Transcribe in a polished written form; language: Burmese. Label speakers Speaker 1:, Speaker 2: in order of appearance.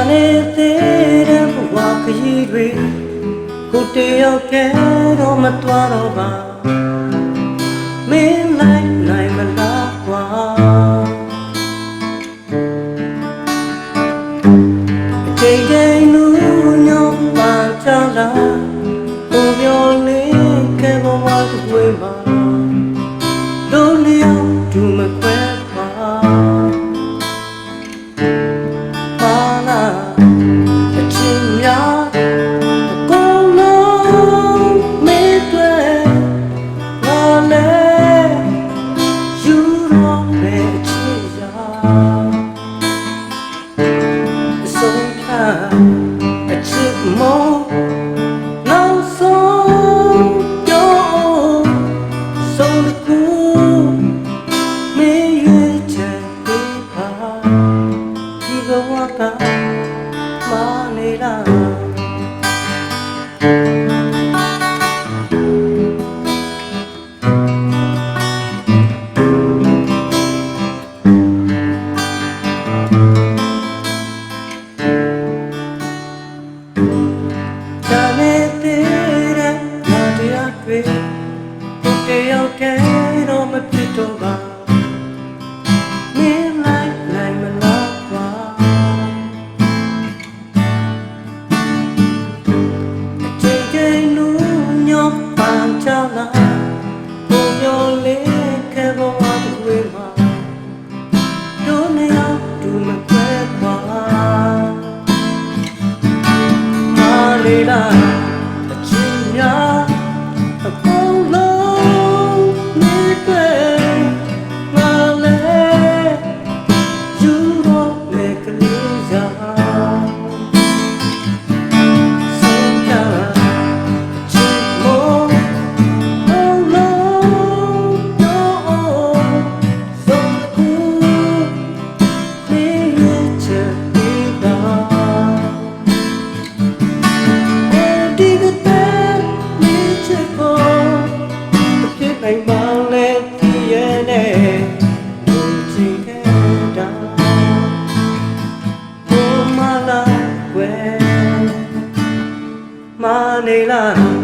Speaker 1: နေတဲ့ဘဝခရီးတွေကိုတယောက်တည်းတော့မသွားတော့ပါမင်းနိုင်မလားကွာအချိန်ချင်းလူညောင်းပါချလာဘုံပြောလေးကဲဘဝတစ်ဝေးမှာတို့လျောက်ဒူမခွဲခွာအချစ်မောနောက်ဆုံးပြောဆုံးတစ်ခုမင်းရွေးချယ်ပေးပါဒီဘဝကမနေလားတယောက်တည်းတော့မဖြစ်တော့ပါမင်းနိုင်မလားကွာအချိန်ချင်းလူညောင်းပန်းချလာဘုံပြောလေးခဲဘဝတစ်ဝေးမှာတို့နှစ်ယောက်ဒူမကွဲကွာမလေးလားအချင်းများအကုန်လုံးနိုင်ပါလေဒီရဲ့နဲ့လူချင်ခဲ့တာဘုမလာွယ်မနေလား